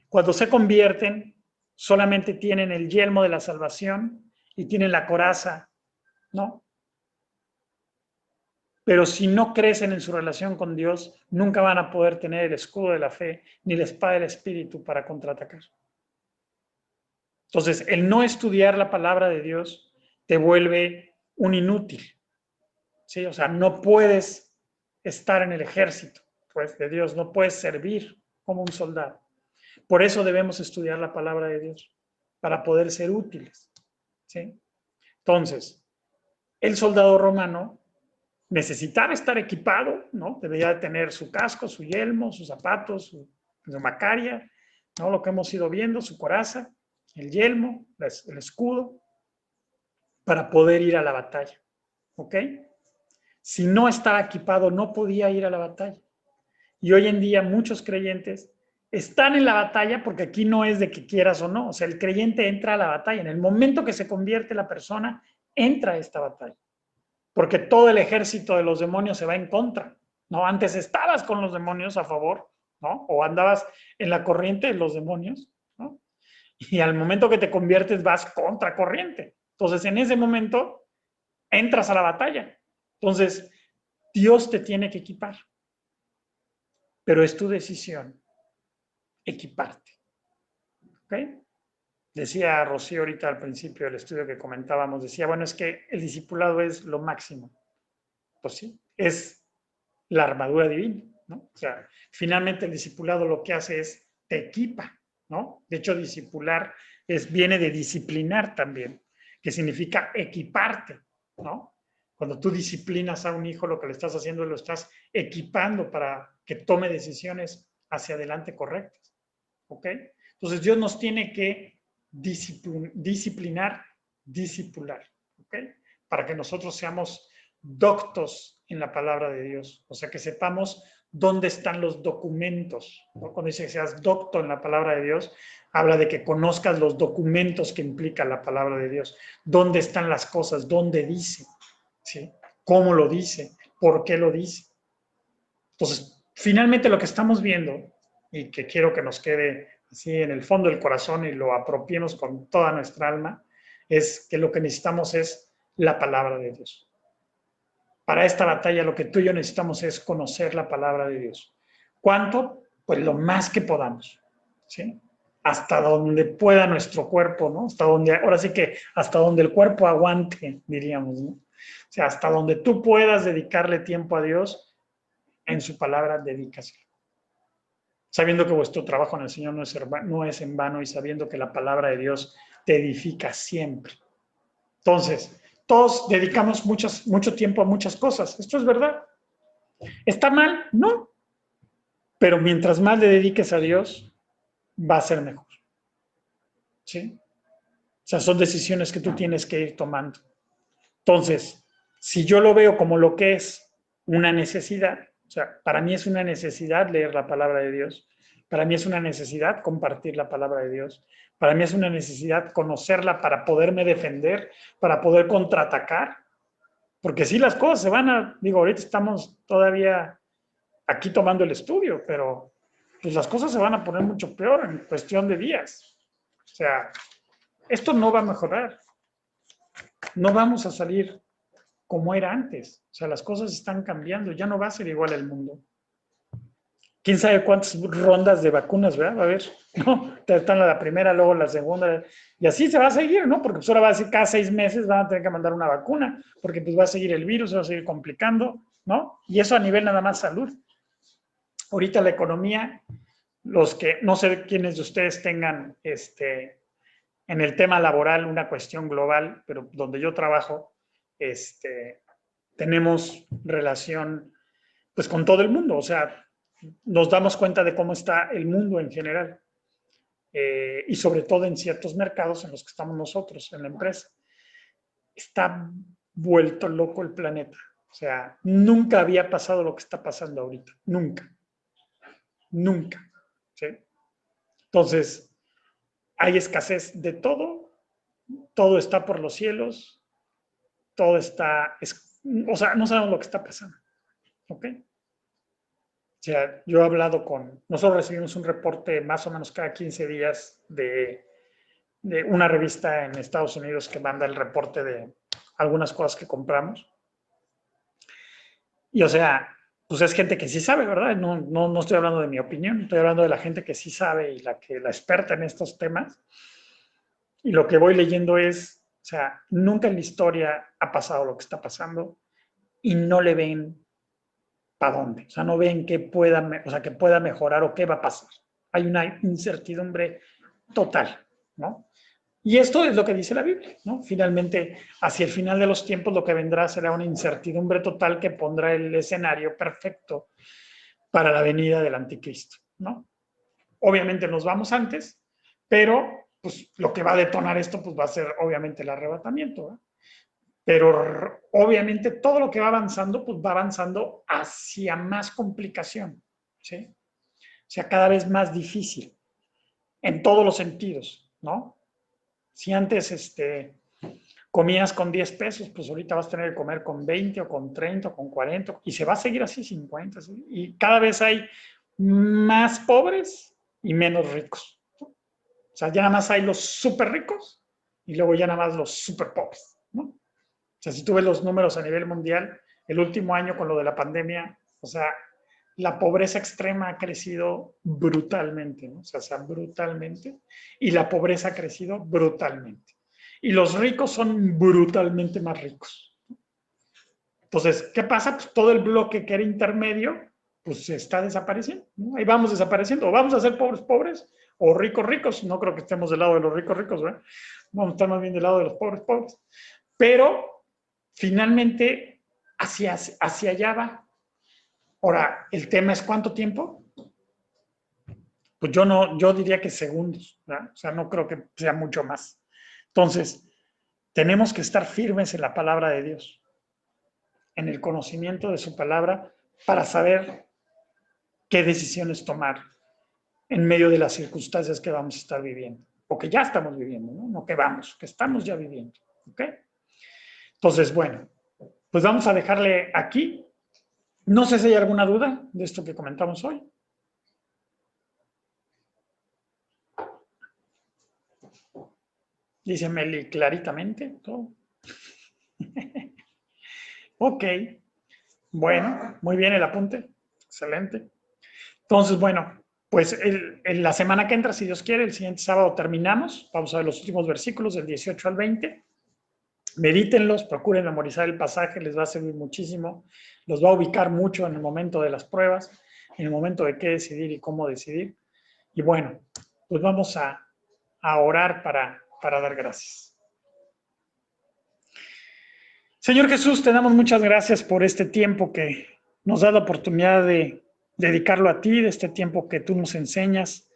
cuando se convierten, solamente tienen el yelmo de la salvación y tienen la coraza, ¿no? Pero si no crecen en su relación con Dios, nunca van a poder tener el escudo de la fe ni la espada del Espíritu para contraatacar. Entonces, el no estudiar la palabra de Dios te vuelve un inútil, ¿sí? O sea, no puedes estar en el ejército, pues, de Dios, no puedes servir como un soldado. Por eso debemos estudiar la palabra de Dios, para poder ser útiles, ¿sí? Entonces, el soldado romano necesitaba estar equipado, ¿no? Debería tener su casco, su yelmo, sus zapatos, su macaria, ¿no? Lo que hemos ido viendo, su coraza, el yelmo, el escudo, para poder ir a la batalla, ¿ok? Si no estaba equipado, no podía ir a la batalla. Y hoy en día muchos creyentes están en la batalla porque aquí no es de que quieras o no. O sea, el creyente entra a la batalla. En el momento que se convierte la persona, entra a esta batalla. Porque todo el ejército de los demonios se va en contra, ¿no? Antes estabas con los demonios a favor, ¿no? O andabas en la corriente de los demonios, ¿no? Y al momento que te conviertes vas contra corriente. Entonces, en ese momento, entras a la batalla. Entonces, Dios te tiene que equipar. Pero es tu decisión equiparte. ¿Ok? Decía Rocío ahorita al principio del estudio que comentábamos, decía, bueno, es que el discipulado es lo máximo. Pues sí, es la armadura divina, ¿no? O sea, finalmente el discipulado lo que hace es te equipa, ¿no? De hecho, discipular viene de disciplinar también, que significa equiparte, ¿no? Cuando tú disciplinas a un hijo, lo que le estás haciendo es lo estás equipando para que tome decisiones hacia adelante correctas, ¿ok? Entonces, Dios nos tiene que disciplinar, discipular, ¿ok? Para que nosotros seamos doctos en la palabra de Dios, o sea, que sepamos dónde están los documentos, ¿no? Cuando dice que seas docto en la palabra de Dios, habla de que conozcas los documentos que implica la palabra de Dios, dónde están las cosas, dónde dice, ¿sí? ¿Cómo lo dice? ¿Por qué lo dice? Entonces, finalmente lo que estamos viendo, y que quiero que nos quede así en el fondo del corazón y lo apropiemos con toda nuestra alma, es que lo que necesitamos es la palabra de Dios. Para esta batalla lo que tú y yo necesitamos es conocer la palabra de Dios. ¿Cuánto? Pues lo más que podamos, ¿sí? Hasta donde pueda nuestro cuerpo, ¿no? Hasta donde, ahora sí que hasta donde el cuerpo aguante, diríamos, ¿no? O sea, hasta donde tú puedas dedicarle tiempo a Dios, en su palabra, dedícaselo. Sabiendo que vuestro trabajo en el Señor no es en vano y sabiendo que la palabra de Dios te edifica siempre. Entonces, todos dedicamos mucho tiempo a muchas cosas. ¿Esto es verdad? ¿Está mal? No. Pero mientras más le dediques a Dios, va a ser mejor. ¿Sí? O sea, son decisiones que tú tienes que ir tomando. Entonces, si yo lo veo como lo que es una necesidad, o sea, para mí es una necesidad leer la palabra de Dios, para mí es una necesidad compartir la palabra de Dios, para mí es una necesidad conocerla para poderme defender, para poder contraatacar, porque sí las cosas se van a, digo, ahorita estamos todavía aquí tomando el estudio, pero pues las cosas se van a poner mucho peor en cuestión de días. O sea, esto no va a mejorar. No vamos a salir como era antes. O sea, las cosas están cambiando. Ya no va a ser igual el mundo. ¿Quién sabe cuántas rondas de vacunas, verdad? Va a haber, ¿no? Están la primera, luego la segunda. Y así se va a seguir, ¿no? Porque pues ahora va a decir cada 6 meses van a tener que mandar una vacuna, porque pues va a seguir el virus, se va a seguir complicando, ¿no? Y eso a nivel nada más salud. Ahorita la economía, los que, no sé quiénes de ustedes tengan en el tema laboral una cuestión global, pero donde yo trabajo, tenemos relación pues con todo el mundo, o sea, nos damos cuenta de cómo está el mundo en general y sobre todo en ciertos mercados en los que estamos nosotros, en la empresa. Está vuelto loco el planeta, o sea, nunca había pasado lo que está pasando ahorita, nunca, ¿sí? Entonces, hay escasez de todo, todo está por los cielos, todo está, o sea, no sabemos lo que está pasando, ¿ok? O sea, yo he hablado nosotros recibimos un reporte más o menos cada 15 días de una revista en Estados Unidos que manda el reporte de algunas cosas que compramos. Y o sea, pues es gente que sí sabe, ¿verdad? No estoy hablando de mi opinión, estoy hablando de la gente que sí sabe y la experta en estos temas. Y lo que voy leyendo es, o sea, nunca en la historia ha pasado lo que está pasando y no le ven para dónde. O sea, no ven que pueda mejorar o qué va a pasar. Hay una incertidumbre total, ¿no? Y esto es lo que dice la Biblia, ¿no? Finalmente, hacia el final de los tiempos, lo que vendrá será una incertidumbre total que pondrá el escenario perfecto para la venida del anticristo, ¿no? Obviamente nos vamos antes, pero pues lo que va a detonar esto pues va a ser obviamente el arrebatamiento, ¿verdad? Pero obviamente todo lo que va avanzando, pues va avanzando hacia más complicación, ¿sí? O sea, cada vez más difícil, en todos los sentidos, ¿no? Si antes comías con 10 pesos, pues ahorita vas a tener que comer con 20 o con 30 o con 40, y se va a seguir así 50, ¿sí? Y cada vez hay más pobres y menos ricos. O sea, ya nada más hay los súper ricos y luego ya nada más los súper pobres, ¿no? O sea, si tú ves los números a nivel mundial, el último año con lo de la pandemia, o sea, la pobreza extrema ha crecido brutalmente, ¿no? O sea, brutalmente. Y la pobreza ha crecido brutalmente. Y los ricos son brutalmente más ricos. Entonces, ¿qué pasa? Pues todo el bloque que era intermedio, pues se está desapareciendo, ¿no? Ahí vamos desapareciendo. O vamos a ser pobres pobres, o ricos ricos. No creo que estemos del lado de los ricos ricos, ¿verdad? Vamos a estar más bien del lado de los pobres pobres. Pero, finalmente, hacia allá va. Ahora, el tema es ¿cuánto tiempo? Pues yo diría que segundos, ¿verdad? O sea, no creo que sea mucho más. Entonces, tenemos que estar firmes en la palabra de Dios, en el conocimiento de su palabra, para saber qué decisiones tomar en medio de las circunstancias que vamos a estar viviendo, o que ya estamos viviendo, ¿no? No que vamos, que estamos ya viviendo, ¿ok? Entonces, bueno, pues vamos a dejarle aquí. No sé si hay alguna duda de esto que comentamos hoy. Dice Meli claritamente todo. Ok. Bueno, muy bien el apunte. Excelente. Entonces, bueno, pues en la semana que entra, si Dios quiere, el siguiente sábado terminamos. Vamos a ver los últimos versículos del 18 al 20. Medítenlos, procuren memorizar el pasaje, les va a servir muchísimo, los va a ubicar mucho en el momento de las pruebas, en el momento de qué decidir y cómo decidir. Y bueno, pues vamos a orar para dar gracias. Señor Jesús, te damos muchas gracias por este tiempo que nos da la oportunidad de dedicarlo a ti, de este tiempo que tú nos enseñas,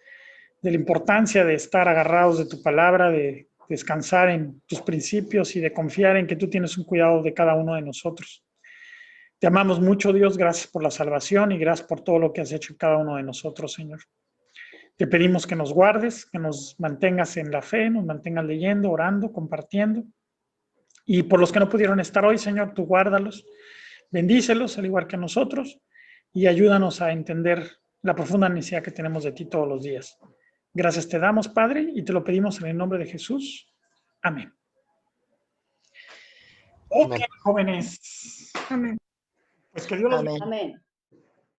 de la importancia de estar agarrados de tu palabra, de descansar en tus principios y de confiar en que tú tienes un cuidado de cada uno de nosotros. Te amamos mucho, Dios, gracias por la salvación y gracias por todo lo que has hecho en cada uno de nosotros, Señor. Te pedimos que nos guardes, que nos mantengas en la fe, nos mantengas leyendo, orando, compartiendo. Y por los que no pudieron estar hoy, Señor, tú guárdalos, bendícelos al igual que nosotros y ayúdanos a entender la profunda necesidad que tenemos de ti todos los días. Gracias te damos, Padre, y te lo pedimos en el nombre de Jesús. Amén. Ok, Amén. jóvenes. Amén. Pues que Dios los Amén. Amén.